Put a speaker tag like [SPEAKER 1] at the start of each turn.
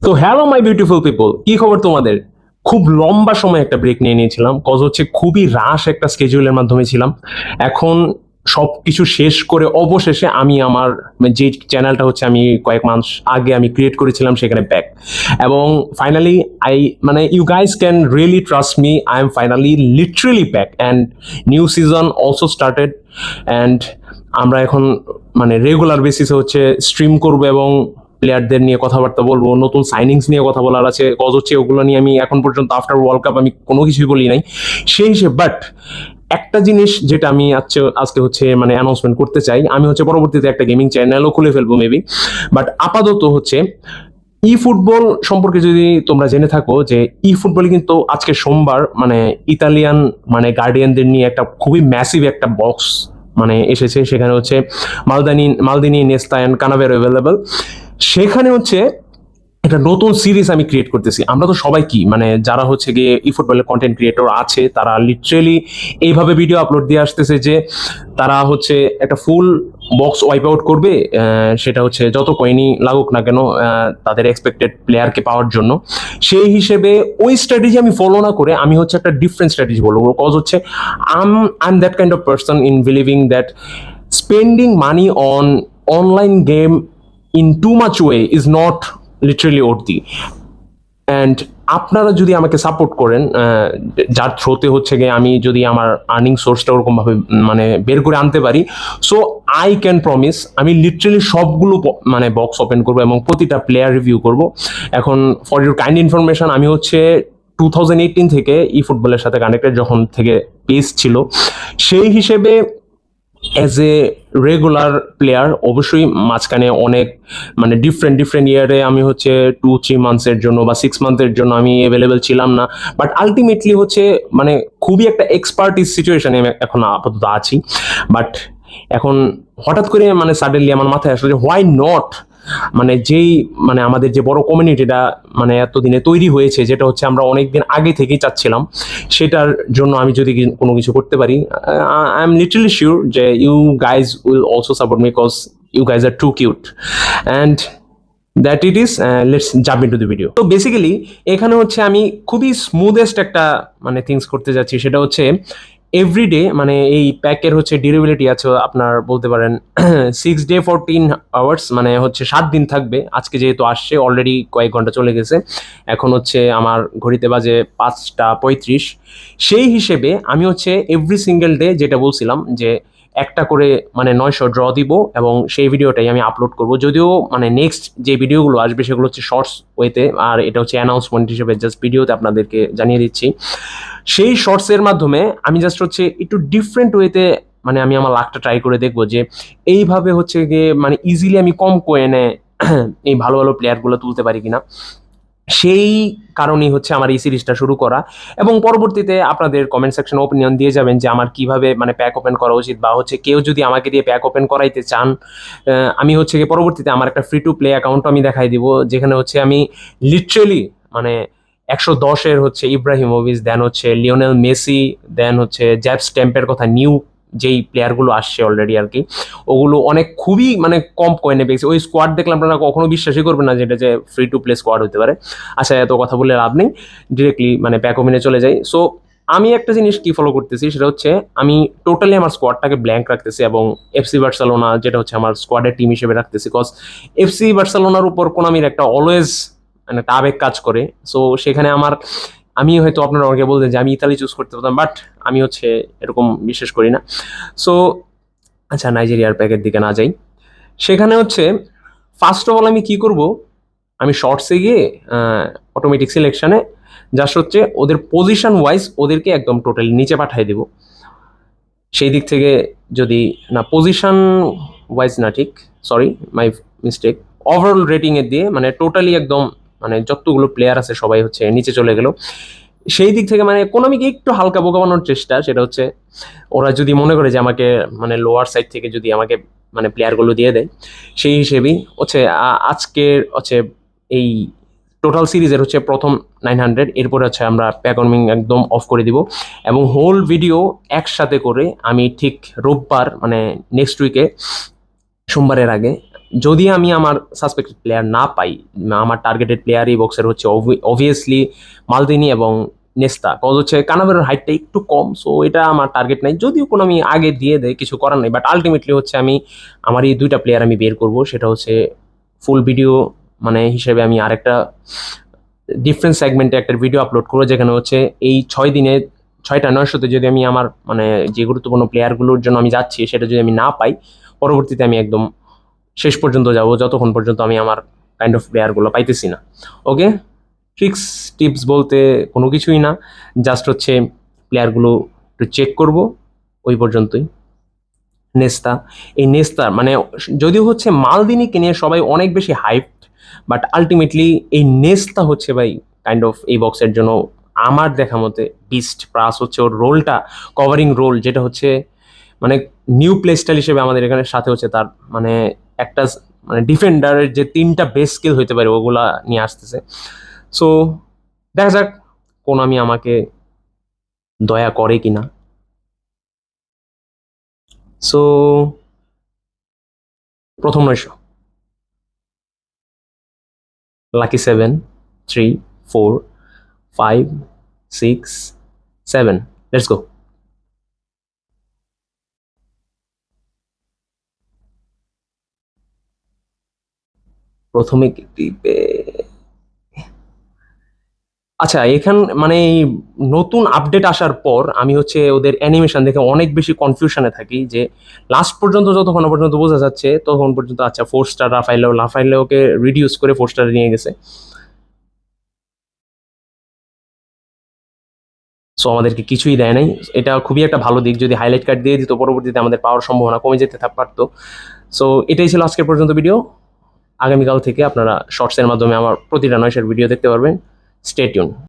[SPEAKER 1] তো hello my beautiful people, কি খবর তোমাদের? খুব লম্বা সময় একটা ব্রেক নিয়ে নিয়েছিলাম, কজ হচ্ছে খুবই রাশ একটা স্কেজুলের মাধ্যমে ছিলাম। এখন সবকিছু শেষ করে অবশেষে আমি আমার যে চ্যানেলটা হচ্ছে আমি কয়েক মাস আগে আমি ক্রিয়েট করেছিলাম সেখানে ব্যাক। এবং ফাইনালি আই মানে you guys can really trust me, I am finally literally back and new season also started. And আমরা এখন মানে রেগুলার বেসিসে হচ্ছে স্ট্রিম করবো এবং প্লেয়ারদের নিয়ে কথাবার্তা বলবো, নতুন সাইনিংস নিয়ে কথা বলার আছে, কজ হচ্ছে ওগুলো নিয়ে আমি এখন পর্যন্ত আফটার ওয়ার্ল্ড কাপ আমি কোনো কিছুই বলি নাই সেই হিসেবে। বাট একটা জিনিস যেটা আমি আজকে হচ্ছে মানে অ্যানাউন্সমেন্ট করতে চাই, আমি হচ্ছে পরবর্তীতে একটা গেমিং চ্যানেলও খুলে ফেলবো মেবি। বাট আপাতত হচ্ছে ই ফুটবল সম্পর্কে যদি তোমরা জেনে থাকো যে ই ফুটবলে কিন্তু আজকে সোমবার মানে ইতালিয়ান মানে গার্ডিয়ানদের নিয়ে একটা খুবই ম্যাসিভ একটা বক্স মানে এসেছে। সেখানে হচ্ছে মালদিনি, নেস্তা অ্যান্ড কানাভেরো অ্যাভেলেবল। সেখানে হচ্ছে একটা নতুন সিরিজ আমি ক্রিয়েট করতেছি। আমরা তো সবাই কি মানে যারা হচ্ছে গিয়ে ই ফুটবলের কন্টেন্ট ক্রিয়েটর আছে তারা লিটারেলি এইভাবে ভিডিও আপলোড দিয়ে আসতেছে যে তারা হচ্ছে একটা ফুল বক্স ওয়াইপ আউট করবে, সেটা হচ্ছে যত কয়েনই লাগুক না কেন তাদের এক্সপেক্টেড প্লেয়ারকে পাওয়ার জন্য। সেই হিসেবে ওই স্ট্র্যাটেজি আমি ফলো না করে আমি হচ্ছে একটা ডিফারেন্ট স্ট্র্যাটেজি বলবো, কজ হচ্ছে I am that kind of person in believing that spending money on online game in too much way is not literally worthy. And আপনারা যদি আমাকে সাপোর্ট করেন, যার থ্রোতে হচ্ছে গিয়ে আমি যদি আমার আর্নিং সোর্সটা ওরকমভাবে মানে বের করে আনতে পারি, সো আই ক্যান প্রমিস আমি লিটারেলি সবগুলো মানে বক্স ওপেন করবো এবং প্রতিটা প্লেয়ার রিভিউ করব। এখন ফর ইউর কাইন্ড ইনফরমেশন, আমি হচ্ছে 2018 থেকে ই ফুটবলের সাথে কানেক্টেড, যখন থেকে পেজ ছিল। সেই হিসেবে অ্যাজ এ রেগুলার প্লেয়ার অবশ্যই মাঝখানে অনেক মানে ডিফারেন্ট ইয়ারে আমি হচ্ছে 2-3 মান্থসের জন্য বা 6 মান্থের জন্য আমি অ্যাভেলেবেল ছিলাম না। বাট আলটিমেটলি হচ্ছে মানে খুবই একটা এক্সপার্টিস সিচুয়েশনে এখন আপাতত আছি। বাট এখন হঠাৎ করে মানে সাডেনলি আমার মাথায় আসলো যে হোয়াই নট মানে যেই মানে আমাদের যে বড় কমিউনিটিটা মানে এতদিনে তৈরি হয়েছে, যেটা হচ্ছে আমরা অনেকদিন আগে থেকেই চাচ্ছিলাম, সেটার জন্য আমি যদি কোনো কিছু করতে পারি, আই এম লিটারলি শিওর যে you guys will also support me, cause you guys are too cute and that it is. Let's jump into the video. তো বেসিক্যালি এখানে হচ্ছে আমি খুবই স্মুথেস্ট একটা মানে থিংস করতে যাচ্ছি, সেটা হচ্ছে এভরিডে মানে এই প্যাকের হচ্ছে ডিউরেবিলিটি আছে আপনার বলতে পারেন 6 ডে 14 আওয়ার্স, মানে হচ্ছে 7 দিন থাকবে। আজকে যেহেতু আসছে অলরেডি কয়েক ঘন্টা চলে গেছে, এখন হচ্ছে আমার ঘড়িতে বাজে 5টা 35। সেই হিসেবে আমি হচ্ছে এভরি সিঙ্গেল ডে যেটা বলছিলাম যে একটা করে মানে 900 ড্র দিব এবং সেই ভিডিওটাই আমি আপলোড করব। যদিও মানে নেক্সট যে ভিডিওগুলো আসবে সেগুলো হচ্ছে শর্টস ওয়েতে, আর এটা হচ্ছে অ্যানাউন্সমেন্ট হিসেবে জাস্ট ভিডিওতে আপনাদেরকে জানিয়ে দিচ্ছি। সেই শর্টসের মাধ্যমে আমি জাস্ট হচ্ছে একটু ডিফারেন্ট ওয়েতে মানে আমি আমার লাকটা ট্রাই করে দেখবো যে এইভাবে হচ্ছে গিয়ে মানে ইজিলি আমি কম কয়েনে এই ভালো ভালো প্লেয়ারগুলো তুলতে পারি কিনা। সেই কারণেই হচ্ছে আমার এই সিরিজটা শুরু করা। এবং পরবর্তীতে আপনাদের কমেন্ট সেকশনে ওপিনিয়ন দিয়ে যাবেন যে আমার কিভাবে মানে প্যাক ওপেন করা উচিত, বা হচ্ছে কেউ যদি আমাকে দিয়ে প্যাক ওপেন করাইতে চান, আমি হচ্ছে গিয়ে পরবর্তীতে আমার একটা ফ্রি টু প্লে অ্যাকাউন্ট আমি দেখাই দিব, যেখানে হচ্ছে আমি লিটারেলি মানে 110-এর হচ্ছে ইব্রাহিমোভিচ, দেন হচ্ছে লিওনেল মেসি, দেন হচ্ছে জ্যাব স্ট্যাম্পের কথা, নিউ যেই প্লেয়ারগুলো আসছে অলরেডি আর কি, ওগুলো অনেক খুবই মানে কম কয়েনে পেয়েছে। ওই স্কোয়াড দেখলে আপনারা কখনো বিশ্বাসই করবেন না যেটা যে ফ্রি টু প্লে স্কোয়াড হতে পারে। আচ্ছা, এত কথা বলে লাভ নেই, ডিরেক্টলি মানে প্যাক ওপেনে চলে যাই। সো আমি একটা জিনিস কি ফলো করতেছি সেটা হচ্ছে আমি টোটালি আমার স্কোয়াডটাকে ব্ল্যাঙ্ক রাখতেছি এবং এফসি বার্সেলোনা যেটা হচ্ছে আমার স্কোয়াডের টিম হিসেবে রাখতেছি, কজ এফসি বার্সেলোনার উপর কোনামির একটা অলওয়েজ মানে একটা আবেগ কাজ করে। সো সেখানে আমি হয়তো আপনারা আমাকে বলতেন যে আমি ইতালি চুজ করতে পারতাম, বাট আমি হচ্ছে এরকম বিশ্বাস করি না। সো আচ্ছা, নাইজেরিয়ার প্যাকের দিকে না যাই। সেখানে হচ্ছে ফার্স্ট অফ অল আমি কি করব, আমি শর্টসে গিয়ে অটোমেটিক সিলেকশনে জাস্ট হচ্ছে ওদের পজিশন ওয়াইজ ওদেরকে একদম টোটালি নিচে পাঠিয়ে দেব। সেই দিক থেকে যদি না পজিশন ওয়াইজ না, ঠিক সরি মাই মিস্টেক, ওভারঅল রেটিংয়ের দিয়ে মানে টোটালি একদম মানে যতগুলো প্লেয়ার আছে সবাই হচ্ছে নিচে চলে গেল। সেই দিক থেকে মানে কোনামিকে একটু হালকা বোকাবানোর চেষ্টা, সেটা হচ্ছে ওরা যদি মনে করে যে আমাকে মানে লোয়ার সাইড থেকে যদি আমাকে মানে প্লেয়ারগুলো দিয়ে দেয়, সেই হিসেবেই হচ্ছে আজকের হচ্ছে এই টোটাল সিরিজের হচ্ছে প্রথম 900, এরপরে হচ্ছে আমরা প্যাকমিং একদম অফ করে দিব এবং হোল ভিডিও একসাথে করে আমি ঠিক রোববার মানে নেক্সট উইকে সোমবারের আগে যদি আমি আমার সাসপেক্টেড প্লেয়ার না পাই, আমার টার্গেটেড প্লেয়ার এই বক্সের হচ্ছে অবভিয়াসলি মালদিনি এবং নেস্তা। কজ হচ্ছে কানাভের হাইটটা একটু কম, সো এটা আমার টার্গেট নাই। যদিও কোনো আমি আগে দিয়ে দেয়, কিছু করার নেই, বাট আলটিমেটলি হচ্ছে আমি আমার এই দুইটা প্লেয়ার আমি বের করব। সেটা হচ্ছে ফুল ভিডিও মানে হিসেবে আমি আরেকটা ডিফারেন্ট সেগমেন্টে একটা ভিডিও আপলোড করবো, যেখানে হচ্ছে এই 6 দিনে 6টা 900-তে যদি আমি আমার মানে যে গুরুত্বপূর্ণ প্লেয়ারগুলোর জন্য আমি যাচ্ছি সেটা যদি আমি না পাই, পরবর্তীতে আমি একদম শেষ পর্যন্ত যাব, যতক্ষণ পর্যন্ত আমি আমার কাইন্ড অফ প্লেয়ারগুলো পাইতেছি না। ওকে, ট্রিক্স টিপস বলতে কোনো কিছুই না, জাস্ট হচ্ছে প্লেয়ারগুলো একটু চেক করব, ওই পর্যন্তই। নেস্তা, এই নেস্তা মানে যদিও হচ্ছে মালদিনিকে নিয়ে সবাই অনেক বেশি হাইপড, বাট আলটিমেটলি এই নেস্তা হচ্ছে ভাই কাইন্ড অফ এই বক্সের জন্য আমার দেখা মতে বিস্ট। প্লাস হচ্ছে ওর রোলটা, কভারিং রোল, যেটা হচ্ছে মানে নিউ প্লে স্টাইল হিসেবে আমাদের এখানে সাথে হচ্ছে তার মানে একটা মানে ডিফেন্ডারের যে 3টা বেস স্কিল হইতে পারে ওগুলা নিয়ে আসতেছে। সো দেখা যাক কোন আমি আমাকে দয়া করে কিনা। সো প্রথম 900, লাকি 7, 3, 4, 5, 6, 7, লেটস গো। প্রথমে কি দিবে? আচ্ছা, এখান মানে এই নতুন আপডেট আসার পর আমি হচ্ছে ওদের অ্যানিমেশন দেখে অনেক বেশি কনফিউশনে থাকি, যে লাস্ট পর্যন্ত যতক্ষণ পর্যন্ত বোঝা যাচ্ছে ততক্ষণ পর্যন্ত আচ্ছা 4 স্টার লাফাইলেওকে রিডিউস করে 4 স্টারে নিয়ে গেছে। সো আমাদেরকে কিছুই দেয় নাই। এটা খুবই একটা ভালো দিক, যদি হাইলাইট কার্ড দিয়ে দিত পরবর্তীতে আমাদের পাওয়ার সম্ভাবনা কমে যেতে পারতো। সো এটাই ছিল আজকের পর্যন্ত ভিডিও। আগামীকাল থেকে আপনারা শর্টসের মাধ্যমে আমার প্রতিটা 900 ভিডিও দেখতে পারবেন। Stay tune.